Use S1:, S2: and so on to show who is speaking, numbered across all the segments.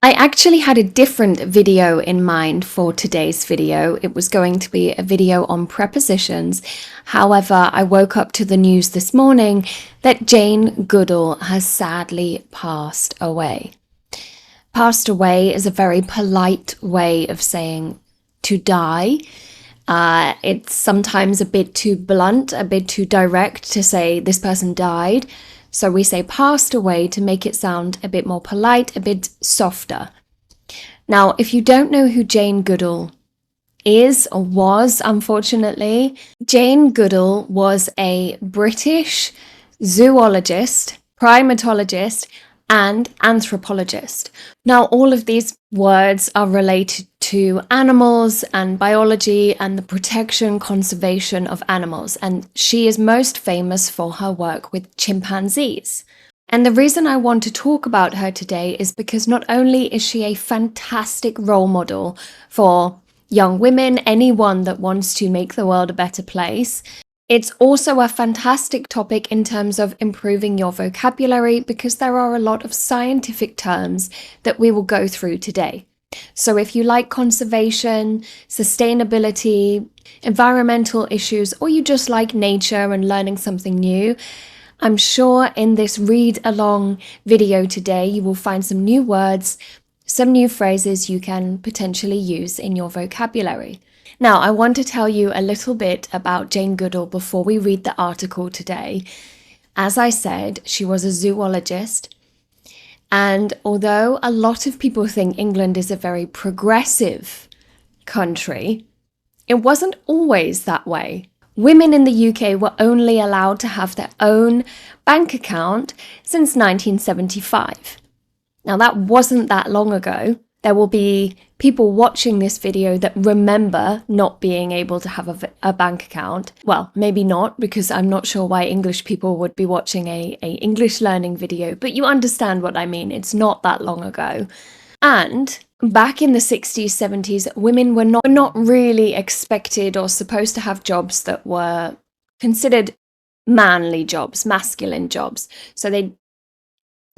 S1: I actually had a different video in mind for today's video. It was going to be a video on prepositions. However, I woke up to the news this morning that Jane Goodall has sadly passed away. Passed away is a very polite way of saying to die. It's sometimes a bit too blunt, a bit too direct to say this person died. So we say passed away to make it sound a bit more polite, a bit softer. Now, if you don't know who Jane Goodall is or was, unfortunately, Jane Goodall was a British zoologist, primatologist, and anthropologist. Now, all of these words are related to animals and biology and the protection, conservation of animals, and she is most famous for her work with chimpanzees. And the reason I want to talk about her today is because not only is she a fantastic role model for young women, anyone that wants to make the world a better place, it's also a fantastic topic in terms of improving your vocabulary because there are a lot of scientific terms that we will go through today. So if you like conservation, sustainability, environmental issues, or you just like nature and learning something new, I'm sure in this read along video today, you will find some new words, some new phrases you can potentially use in your vocabulary. Now, I want to tell you a little bit about Jane Goodall before we read the article today. As I said, she was a zoologist. And although a lot of people think England is a very progressive country, it wasn't always that way. Women in the UK were only allowed to have their own bank account since 1975. Now, that wasn't that long ago. There will be people watching this video that remember not being able to have a bank account. Well, maybe not, because I'm not sure why English people would be watching a English learning video, but you understand what I mean. It's not that long ago. And back in the 60s, 70s, women were not really expected or supposed to have jobs that were considered manly jobs, masculine jobs. So they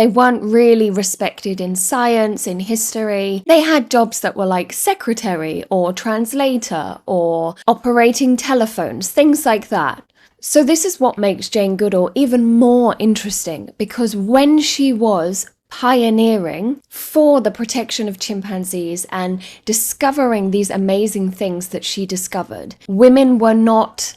S1: weren't really respected in science, in history. They had jobs that were like secretary or translator or operating telephones, things like that. So this is what makes Jane Goodall even more interesting, because when she was pioneering for the protection of chimpanzees and discovering these amazing things that she discovered, women were not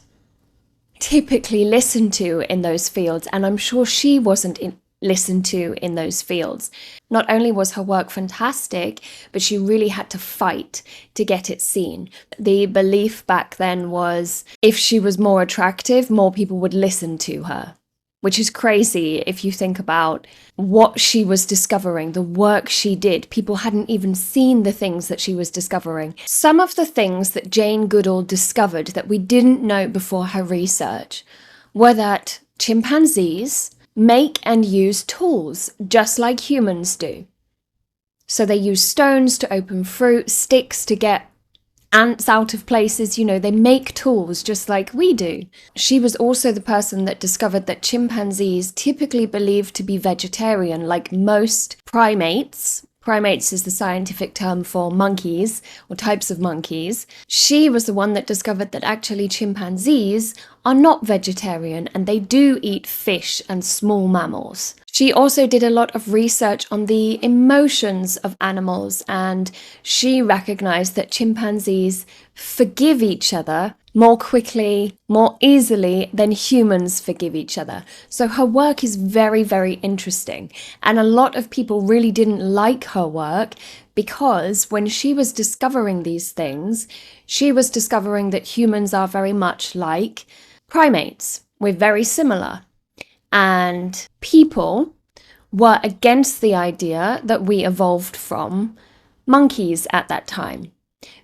S1: typically listened to in those fields, and I'm sure she wasn't listened to in those fields. Not only was her work fantastic, but she really had to fight to get it seen. The belief back then was if she was more attractive, more people would listen to her, which is crazy if you think about what she was discovering, the work she did. People hadn't even seen the things that she was discovering. Some of the things that Jane Goodall discovered that we didn't know before her research were that chimpanzees make and use tools just like humans do. So they use stones to open fruit, sticks to get ants out of places, they make tools just like we do. She was also the person that discovered that chimpanzees, typically believed to be vegetarian, like most primates. Primates is the scientific term for monkeys or types of monkeys. She was the one that discovered that actually chimpanzees are not vegetarian and they do eat fish and small mammals. She also did a lot of research on the emotions of animals, and she recognized that chimpanzees forgive each other more quickly, more easily than humans forgive each other. So her work is very, very interesting. And a lot of people really didn't like her work because when she was discovering these things, she was discovering that humans are very much like primates. We're very similar. And people were against the idea that we evolved from monkeys at that time.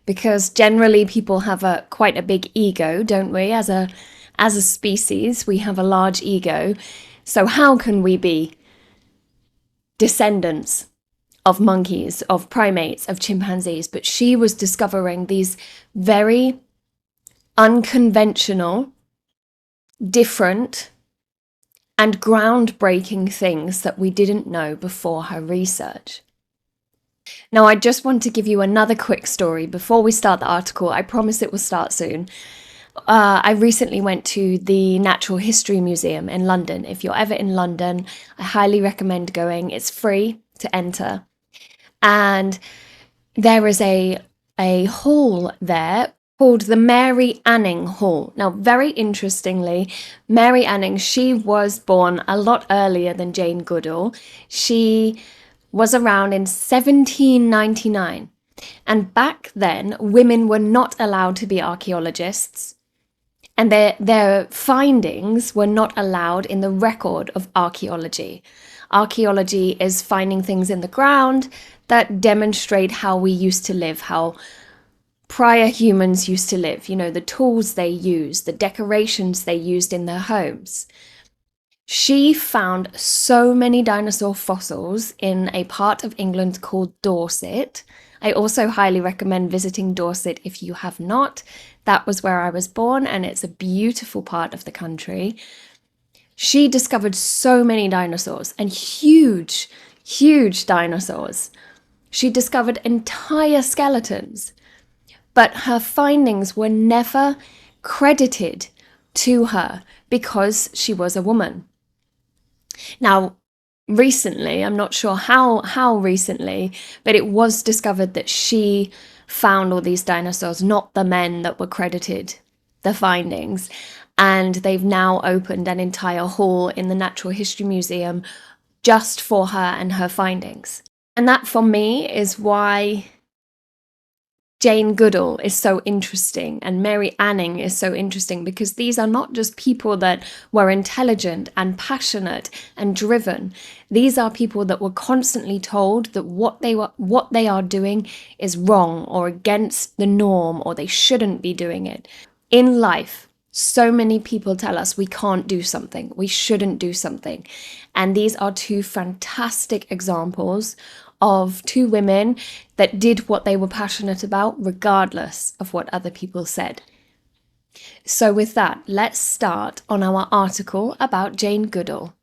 S1: Because generally people have quite a big ego, don't we? As a species, we have a large ego. So how can we be descendants of monkeys, of primates, of chimpanzees? But she was discovering these very unconventional, different, and groundbreaking things that we didn't know before her research. Now, I just want to give you another quick story before we start the article. I promise it will start soon. I recently went to the Natural History Museum in London. If you're ever in London, I highly recommend going. It's free to enter. And there is a hall there called the Mary Anning Hall. Now, very interestingly, Mary Anning, she was born a lot earlier than Jane Goodall. She was around in 1799. And back then, women were not allowed to be archaeologists. And their findings were not allowed in the record of archaeology. Archaeology is finding things in the ground that demonstrate how we used to live, how prior humans used to live, the tools they used, the decorations they used in their homes. She found so many dinosaur fossils in a part of England called Dorset. I also highly recommend visiting Dorset if you have not. That was where I was born, and it's a beautiful part of the country. She discovered so many dinosaurs, and huge, huge dinosaurs. She discovered entire skeletons, but her findings were never credited to her because she was a woman. Now, recently, I'm not sure how recently, but it was discovered that she found all these dinosaurs, not the men that were credited the findings. And they've now opened an entire hall in the Natural History Museum just for her and her findings. And that, for me, is why Jane Goodall is so interesting and Mary Anning is so interesting, because these are not just people that were intelligent and passionate and driven. These are people that were constantly told that what they are doing is wrong or against the norm, or they shouldn't be doing it. In life, so many people tell us we can't do something, we shouldn't do something. And these are two fantastic examples of two women that did what they were passionate about, regardless of what other people said. So with that, let's start on our article about Jane Goodall.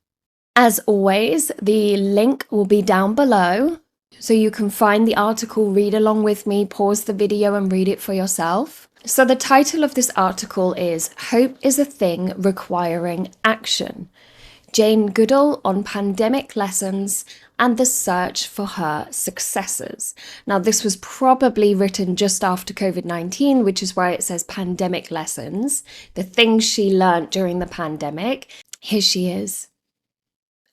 S1: As always, the link will be down below, so you can find the article, read along with me, pause the video and read it for yourself. So the title of this article is "Hope is a Thing Requiring Action. Jane Goodall on Pandemic Lessons and the Search for Her Successors." Now, this was probably written just after COVID-19, which is why it says pandemic lessons, the things she learned during the pandemic. Here she is.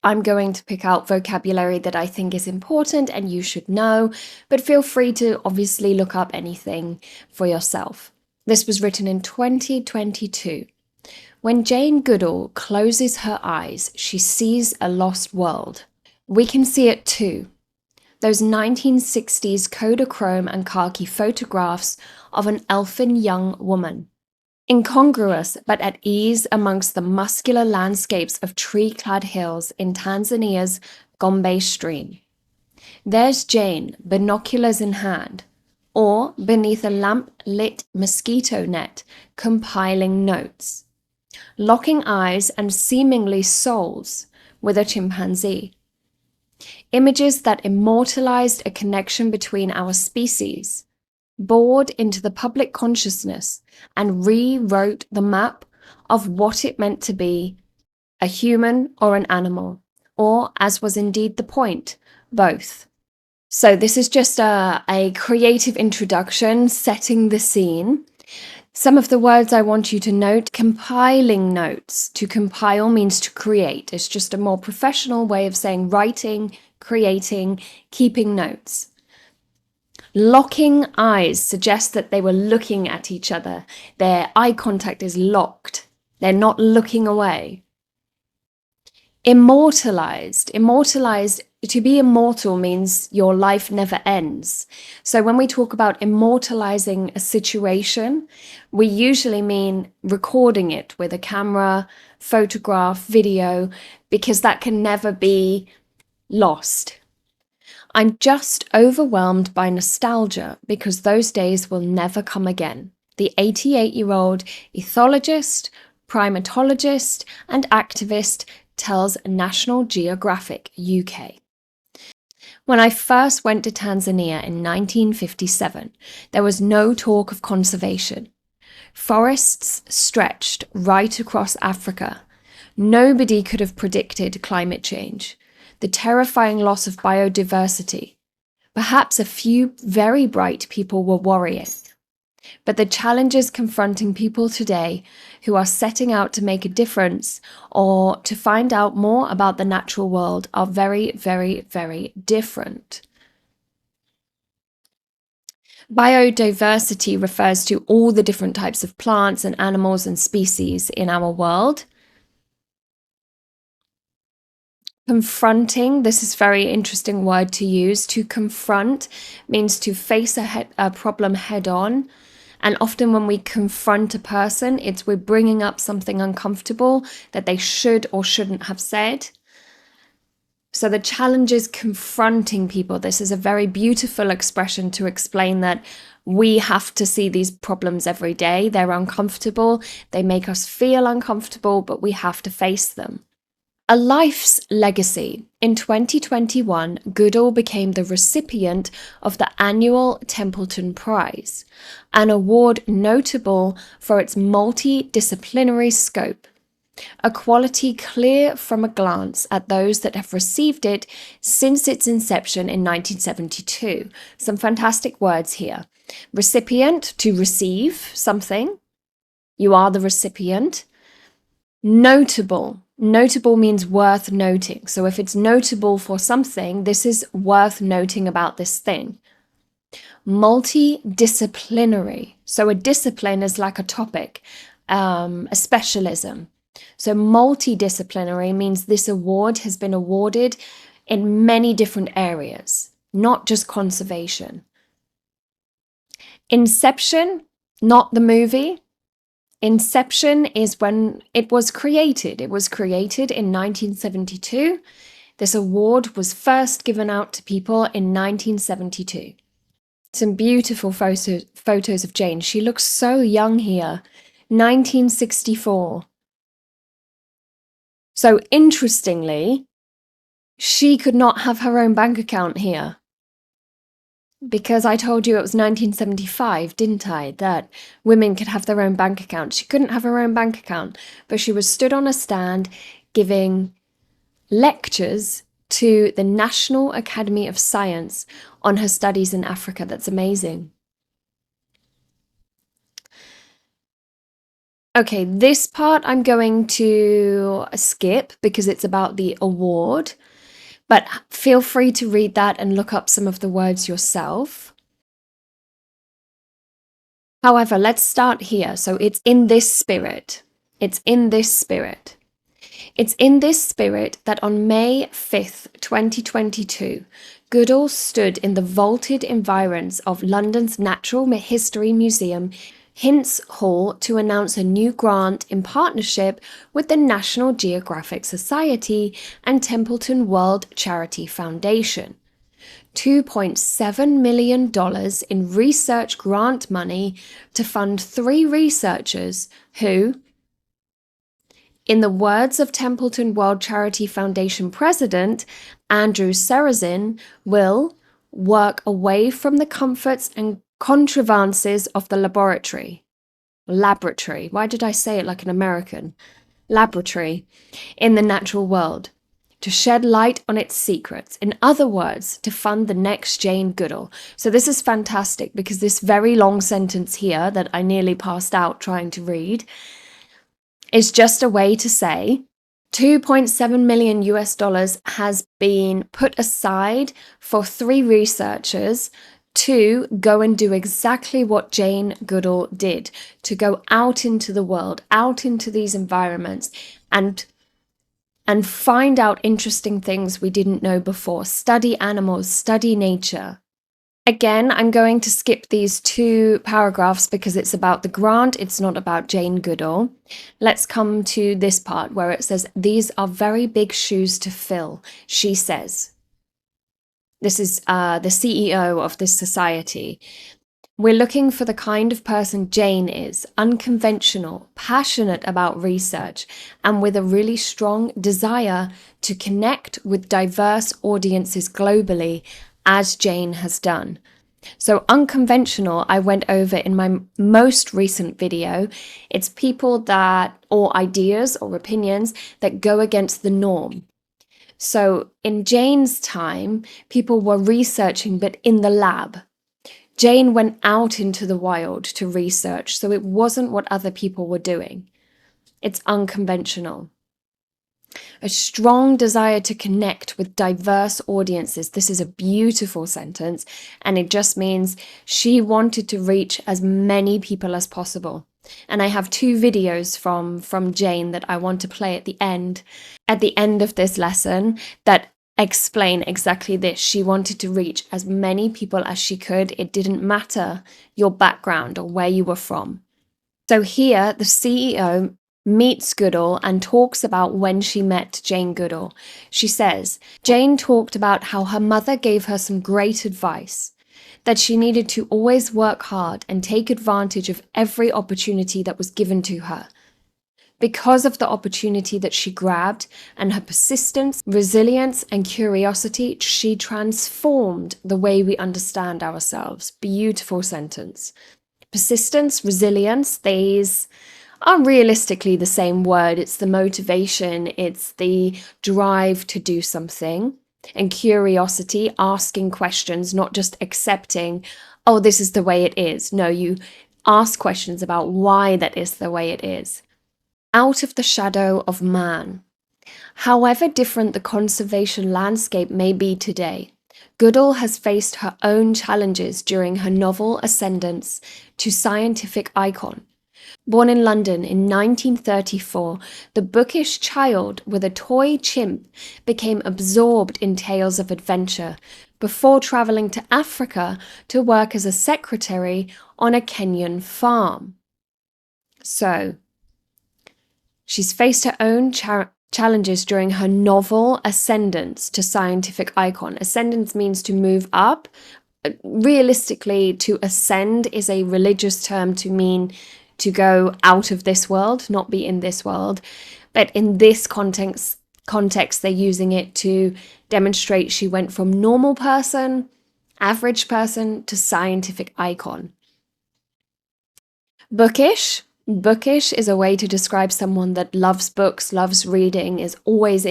S1: I'm going to pick out vocabulary that I think is important and you should know, but feel free to obviously look up anything for yourself. This was written in 2022. When Jane Goodall closes her eyes, she sees a lost world. We can see it too. Those 1960s Kodachrome and khaki photographs of an elfin young woman. Incongruous but at ease amongst the muscular landscapes of tree-clad hills in Tanzania's Gombe stream. There's Jane, binoculars in hand, or beneath a lamp-lit mosquito net, compiling notes. Locking eyes and seemingly souls with a chimpanzee. Images that immortalized a connection between our species, bored into the public consciousness and rewrote the map of what it meant to be a human or an animal, or, as was indeed the point, both. So this is just a creative introduction, setting the scene. Some of the words I want you to note: compiling notes. To compile means to create. It's just a more professional way of saying writing, creating, keeping notes. Locking eyes suggests that they were looking at each other. Their eye contact is locked. They're not looking away. Immortalized. To be immortal means your life never ends. So when we talk about immortalizing a situation, we usually mean recording it with a camera, photograph, video, because that can never be lost. I'm just overwhelmed by nostalgia because those days will never come again. The 88-year-old ethologist, primatologist, and activist tells National Geographic UK. When I first went to Tanzania in 1957, there was no talk of conservation. Forests stretched right across Africa. Nobody could have predicted climate change, the terrifying loss of biodiversity. Perhaps a few very bright people were worrying. But the challenges confronting people today who are setting out to make a difference or to find out more about the natural world are very, very, very different. Biodiversity refers to all the different types of plants and animals and species in our world. Confronting, this is a very interesting word to use. To confront means to face a problem head on. And often when we confront a person, we're bringing up something uncomfortable that they should or shouldn't have said. So the challenge is confronting people. This is a very beautiful expression to explain that we have to see these problems every day. They're uncomfortable. They make us feel uncomfortable, but we have to face them. A life's legacy. In 2021, Goodall became the recipient of the annual Templeton Prize, an award notable for its multidisciplinary scope, a quality clear from a glance at those that have received it since its inception in 1972. Some fantastic words here. Recipient, to receive something. You are the recipient. Notable. Notable means worth noting. So if it's notable for something, this is worth noting about this thing. Multidisciplinary. So a discipline is like a topic, a specialism. So multidisciplinary means this award has been awarded in many different areas, not just conservation. Inception, not the movie. Inception is when it was created. It was created in 1972. This award was first given out to people in 1972. Some beautiful photos of Jane. She looks so young here. 1964. So interestingly, she could not have her own bank account here. Because I told you it was 1975, didn't I? That women could have their own bank account. She couldn't have her own bank account, but she was stood on a stand giving lectures to the National Academy of Science on her studies in Africa. That's amazing. Okay, this part I'm going to skip because it's about the award. But feel free to read that and look up some of the words yourself. However, let's start here. So it's in this spirit. It's in this spirit. It's in this spirit that on May 5th, 2022, Goodall stood in the vaulted environs of London's Natural History Museum, Hints Hall, to announce a new grant in partnership with the National Geographic Society and Templeton World Charity Foundation. $2.7 million in research grant money to fund 3 researchers who, in the words of Templeton World Charity Foundation President Andrew Serazin, will work away from the comforts and contrivances of the laboratory. Why did I say it like an American? Laboratory in the natural world, to shed light on its secrets. In other words, to fund the next Jane Goodall. So this is fantastic because this very long sentence here that I nearly passed out trying to read is just a way to say $2.7 million has been put aside for 3 researchers to go and do exactly what Jane Goodall did, to go out into the world, out into these environments and find out interesting things we didn't know before, study animals, study nature. Again, I'm going to skip these 2 paragraphs because it's about the grant, it's not about Jane Goodall. Let's come to this part where it says, "These are very big shoes to fill," she says. This is the CEO of this society. We're looking for the kind of person Jane is, unconventional, passionate about research, and with a really strong desire to connect with diverse audiences globally, as Jane has done. So unconventional, I went over in my most recent video. It's people that, or ideas or opinions that go against the norm. So in Jane's time, people were researching, but in the lab. Jane went out into the wild to research, so it wasn't what other people were doing. It's unconventional. A strong desire to connect with diverse audiences. This is a beautiful sentence, and it just means she wanted to reach as many people as possible. And I have 2 videos from Jane that I want to play at the end of this lesson that explain exactly this. She wanted to reach as many people as she could. It didn't matter your background or where you were from. So here, the CEO meets Goodall and talks about when she met Jane Goodall. She says, Jane talked about how her mother gave her some great advice, that she needed to always work hard and take advantage of every opportunity that was given to her. Because of the opportunity that she grabbed and her persistence, resilience, and curiosity, she transformed the way we understand ourselves. Beautiful sentence. Persistence, resilience, these are realistically the same word. It's the motivation, it's the drive to do something. And curiosity, asking questions, not just accepting, oh, this is the way it is. No, you ask questions about why that is the way it is. Out of the shadow of man. However different the conservation landscape may be today, Goodall has faced her own challenges during her novel ascendance to scientific icon. Born in London in 1934, the bookish child with a toy chimp became absorbed in tales of adventure before travelling to Africa to work as a secretary on a Kenyan farm. So, she's faced her own challenges during her novel ascendance to scientific icon. Ascendance means to move up. Realistically, to ascend is a religious term to mean to go out of this world, not be in this world. But in this context, they're using it to demonstrate she went from normal person, average person, to scientific icon. Bookish. Bookish is a way to describe someone that loves books, loves reading, is always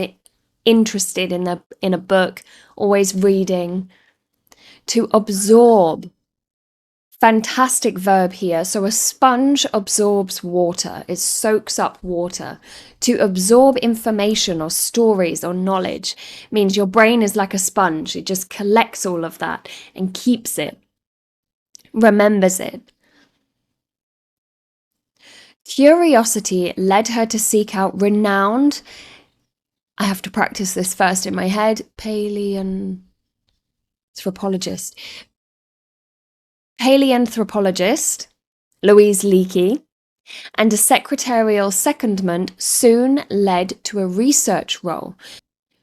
S1: interested in a book, always reading. To absorb. Fantastic verb here. So a sponge absorbs water. It soaks up water. To absorb information or stories or knowledge means your brain is like a sponge. It just collects all of that and keeps it, remembers it. Curiosity led her to seek out renowned, I have to practice this first in my head, paleanthropologist Louise Leakey, and a secretarial secondment soon led to a research role,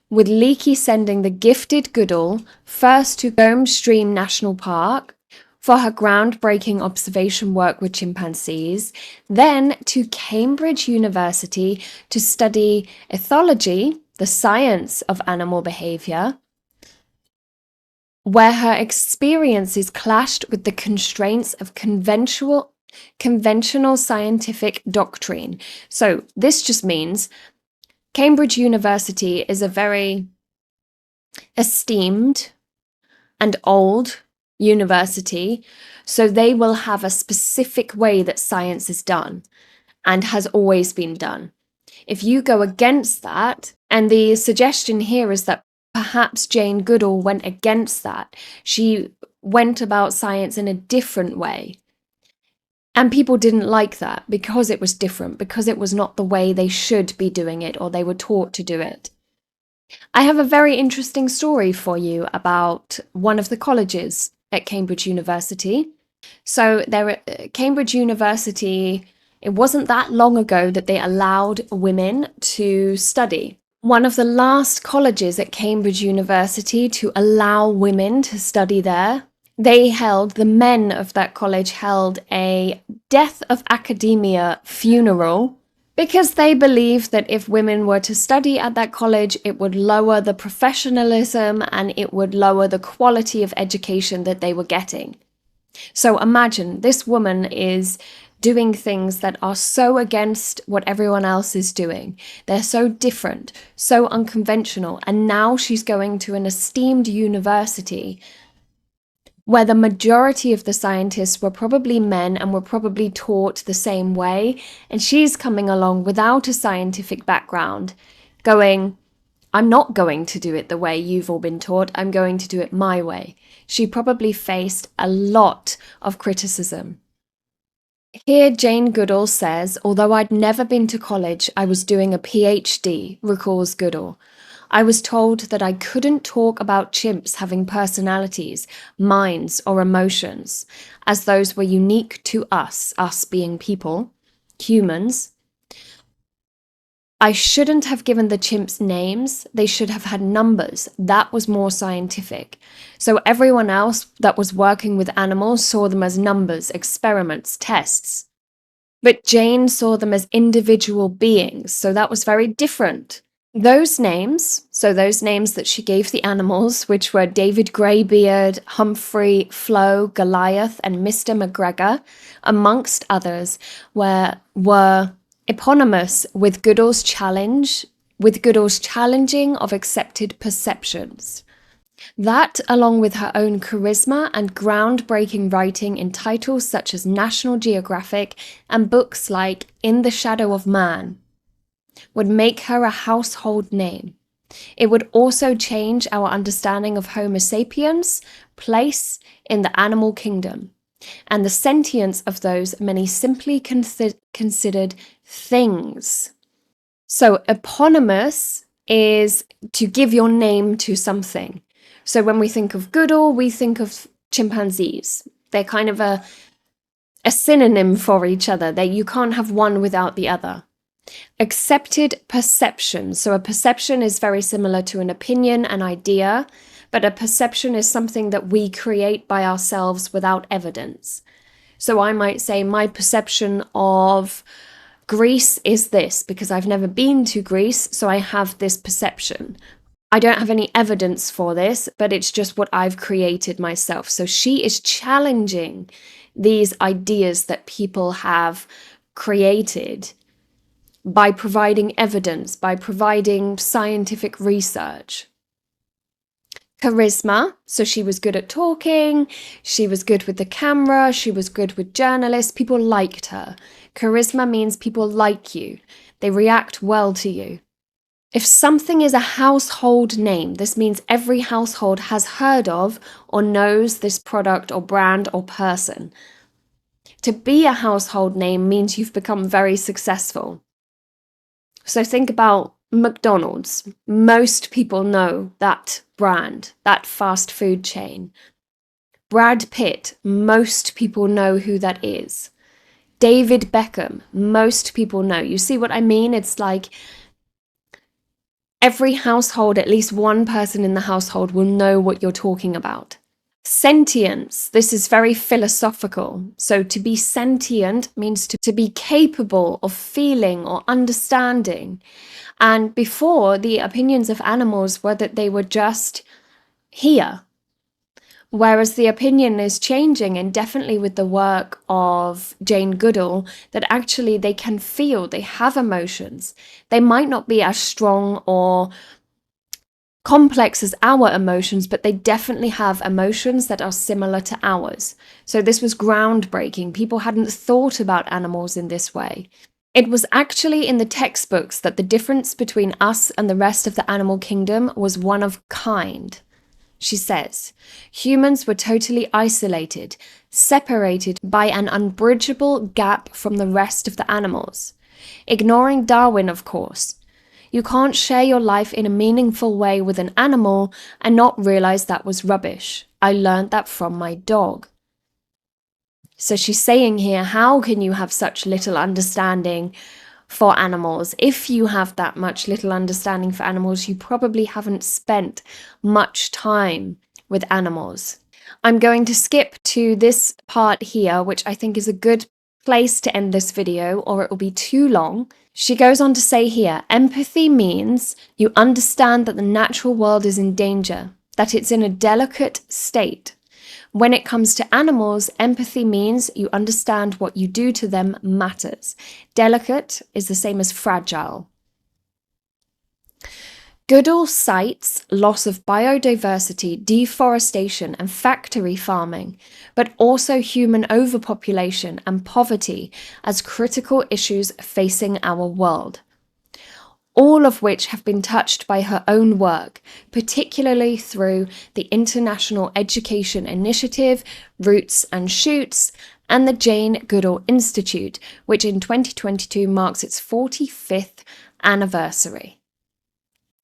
S1: with Leakey sending the gifted Goodall first to Gome Stream National Park for her groundbreaking observation work with chimpanzees, then to Cambridge University to study ethology, the science of animal behavior, where her experiences clashed with the constraints of conventional scientific doctrine. So this just means Cambridge University is a very esteemed and old university, so they will have a specific way that science is done and has always been done. If you go against that, and the suggestion here is that perhaps Jane Goodall went against that. She went about science in a different way. And people didn't like that because it was different, because it was not the way they should be doing it or they were taught to do it. I have a very interesting story for you about one of the colleges at Cambridge University. So Cambridge University, it wasn't that long ago that they allowed women to study. One of the last colleges at Cambridge University to allow women to study there The men of that college held a death of academia funeral because they believed that if women were to study at that college, it would lower the professionalism and it would lower the quality of education that they were getting. So imagine this woman is doing things that are so against what everyone else is doing. They're so different, so unconventional, and now she's going to an esteemed university where the majority of the scientists were probably men and were probably taught the same way, and she's coming along without a scientific background, going, I'm not going to do it the way you've all been taught, I'm going to do it my way. She probably faced a lot of criticism. Here, Jane Goodall says, although I'd never been to college, I was doing a PhD, recalls Goodall. I was told that I couldn't talk about chimps having personalities, minds, or emotions, as those were unique to us being people, humans. I shouldn't have given the chimps names, they should have had numbers. That was more scientific. So everyone else that was working with animals saw them as numbers, experiments, tests. But Jane saw them as individual beings, so that was very different. Those names that she gave the animals, which were David Greybeard, Humphrey, Flo, Goliath, and Mr. McGregor, amongst others, were eponymous with Goodall's challenging of accepted perceptions. That, along with her own charisma and groundbreaking writing in titles such as National Geographic and books like In the Shadow of Man, would make her a household name. It would also change our understanding of Homo sapiens' place in the animal kingdom, and the sentience of those many simply considered things. So eponymous is to give your name to something. So when we think of Goodall, we think of chimpanzees. They're kind of a synonym for each other. You can't have one without the other. Accepted perception. So a perception is very similar to an opinion, an idea, but a perception is something that we create by ourselves without evidence. So I might say my perception of Greece is this because I've never been to Greece, so I have this perception. I don't have any evidence for this, but it's just what I've created myself. So she is challenging these ideas that people have created by providing evidence, by providing scientific research. Charisma, so she was good at talking, she was good with the camera, she was good with journalists, people liked her. Charisma means people like you, they react well to you. If something is a household name, this means every household has heard of or knows this product or brand or person. To be a household name means you've become very successful. So think about McDonald's. Most people know that brand, that fast food chain. Brad Pitt, most people know who that is. David Beckham, most people know. You see what I mean? It's like every household, at least one person in the household will know what you're talking about. Sentience, this is very philosophical. So to be sentient means to be capable of feeling or understanding. And before, the opinions of animals were that they were just here. Whereas the opinion is changing, and definitely with the work of Jane Goodall, that actually they can feel, they have emotions. They might not be as strong or complex as our emotions, but they definitely have emotions that are similar to ours. So this was groundbreaking. People hadn't thought about animals in this way. It was actually in the textbooks that the difference between us and the rest of the animal kingdom was one of kind. She says, humans were totally isolated, separated by an unbridgeable gap from the rest of the animals. Ignoring Darwin, of course. You can't share your life in a meaningful way with an animal and not realize that was rubbish. I learned that from my dog. So she's saying here, how can you have such little understanding for animals? If you have that much little understanding for animals, you probably haven't spent much time with animals. I'm going to skip to this part here, which I think is a good place to end this video, or it will be too long. She goes on to say here, empathy means you understand that the natural world is in danger, that it's in a delicate state. When it comes to animals, empathy means you understand what you do to them matters. Delicate is the same as fragile. Goodall cites loss of biodiversity, deforestation, and factory farming, but also human overpopulation and poverty as critical issues facing our world, all of which have been touched by her own work, particularly through the International Education Initiative, Roots and Shoots, and the Jane Goodall Institute, which in 2022 marks its 45th anniversary.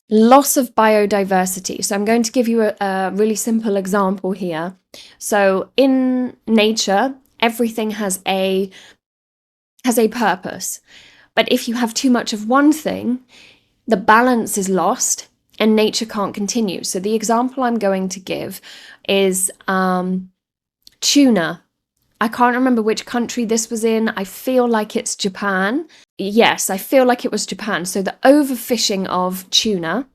S1: Loss of biodiversity. So I'm going to give you a really simple example here. So in nature, everything has a purpose. But if you have too much of one thing, the balance is lost and nature can't continue. So the example I'm going to give is tuna. I can't remember which country this was in. I feel like it's Japan. Yes, I feel like it was Japan. So the overfishing of tuna,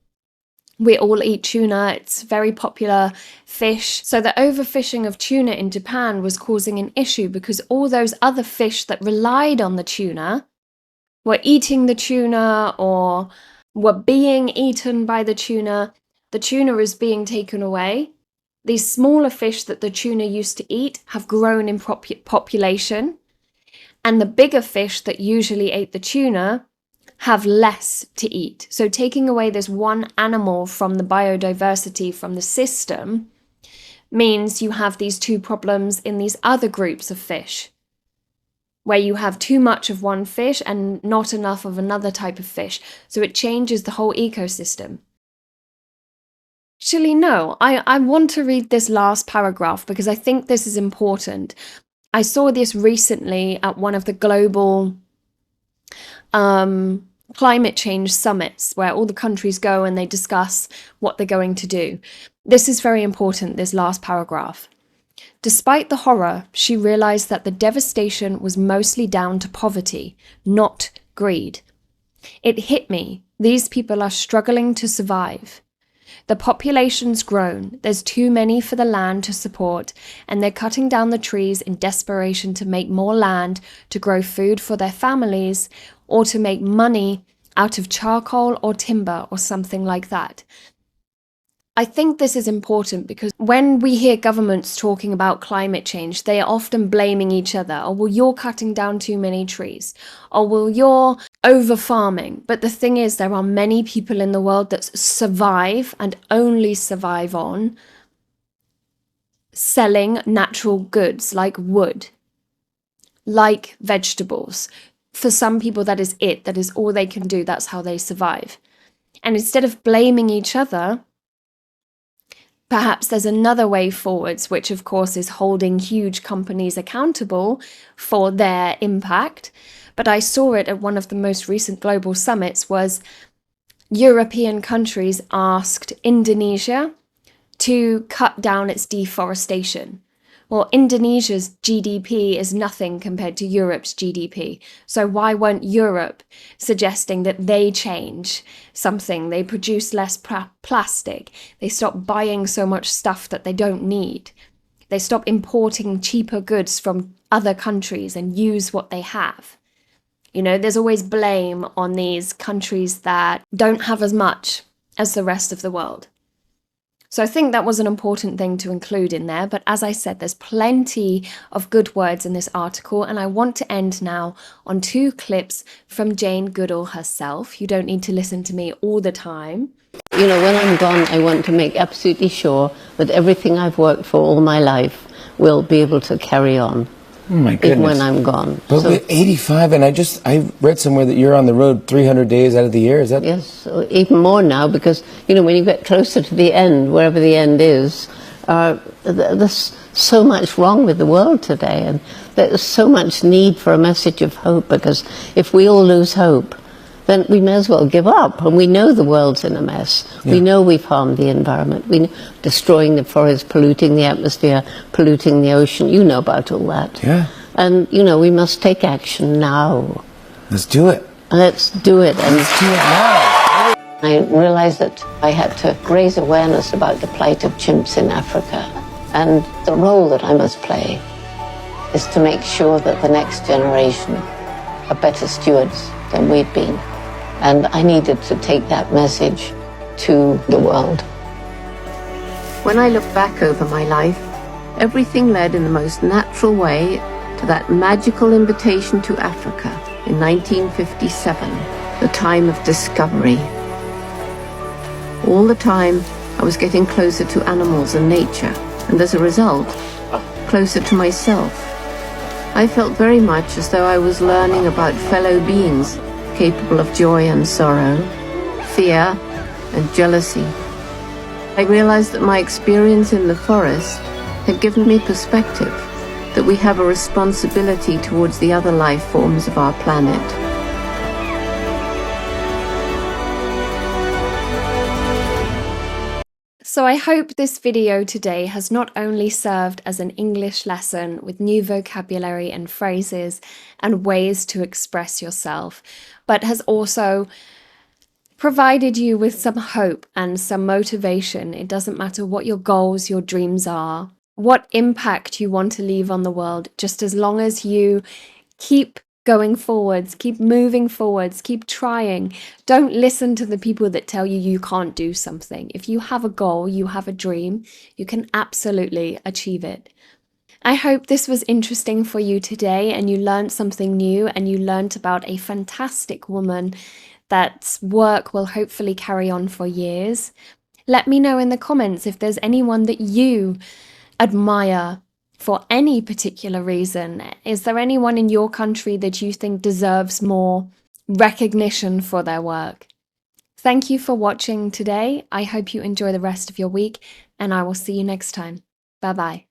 S1: we all eat tuna, it's very popular fish. So the overfishing of tuna in Japan was causing an issue because all those other fish that relied on the tuna were eating the tuna or were being eaten by the tuna. The tuna is being taken away. These smaller fish that the tuna used to eat have grown in population, and the bigger fish that usually ate the tuna have less to eat. So taking away this one animal from the biodiversity, from the system, means you have these two problems in these other groups of fish, where you have too much of one fish and not enough of another type of fish. So it changes the whole ecosystem. Actually, no, I want to read this last paragraph because I think this is important. I saw this recently at one of the global climate change summits where all the countries go and they discuss what they're going to do. This is very important, this last paragraph. Despite the horror, she realized that the devastation was mostly down to poverty, not greed. It hit me. These people are struggling to survive. The population's grown, there's too many for the land to support, and they're cutting down the trees in desperation to make more land to grow food for their families or to make money out of charcoal or timber or something like that. I think this is important because when we hear governments talking about climate change, they are often blaming each other. Oh, well, you're cutting down too many trees. Oh, well, you're over farming. But the thing is, there are many people in the world that survive and only survive on selling natural goods like wood, like vegetables. For some people, that is it. That is all they can do. That's how they survive. And instead of blaming each other, perhaps there's another way forwards, which of course is holding huge companies accountable for their impact. But I saw it at one of the most recent global summits was European countries asked Indonesia to cut down its deforestation. Well, Indonesia's GDP is nothing compared to Europe's GDP. So why weren't Europe suggesting that they change something? They produce less plastic. They stop buying so much stuff that they don't need. They stop importing cheaper goods from other countries and use what they have. You know, there's always blame on these countries that don't have as much as the rest of the world. So I think that was an important thing to include in there. But as I said, there's plenty of good words in this article. And I want to end now on 2 clips from Jane Goodall herself. You don't need to listen to me all the time.
S2: You know, when I'm gone, I want to make absolutely sure that everything I've worked for all my life will be able to carry on.
S3: Oh my goodness.
S2: Even when I'm gone.
S3: But so, 85, and I read somewhere that you're on the road 300 days out of the year, is that?
S2: Yes, even more now, because, you know, when you get closer to the end, wherever the end is, there's so much wrong with the world today, and there's so much need for a message of hope, because if we all lose hope, then we may as well give up. And we know the world's in a mess. Yeah. We know we've harmed the environment. We know destroying the forest, polluting the atmosphere, polluting the ocean. You know about all that.
S3: Yeah.
S2: And, you know, we must take action now.
S3: Let's do it.
S2: Let's do it. And
S3: let's do it now.
S2: I realized that I had to raise awareness about the plight of chimps in Africa. And the role that I must play is to make sure that the next generation are better stewards than we've been. And I needed to take that message to the world. When I look back over my life, everything led in the most natural way to that magical invitation to Africa in 1957, the time of discovery. All the time, I was getting closer to animals and nature, and as a result, closer to myself. I felt very much as though I was learning about fellow beings capable of joy and sorrow, fear and jealousy. I realized that my experience in the forest had given me perspective, that we have a responsibility towards the other life forms of our planet.
S1: So I hope this video today has not only served as an English lesson with new vocabulary and phrases and ways to express yourself, but has also provided you with some hope and some motivation. It doesn't matter what your goals, your dreams are, what impact you want to leave on the world, just as long as you keep going forwards, keep moving forwards, keep trying. Don't listen to the people that tell you can't do something. If you have a goal, you have a dream, you can absolutely achieve it. I hope this was interesting for you today and you learned something new and you learned about a fantastic woman that's work will hopefully carry on for years. Let me know in the comments if there's anyone that you admire for any particular reason. Is there anyone in your country that you think deserves more recognition for their work? Thank you for watching today. I hope you enjoy the rest of your week, and I will see you next time. Bye-bye.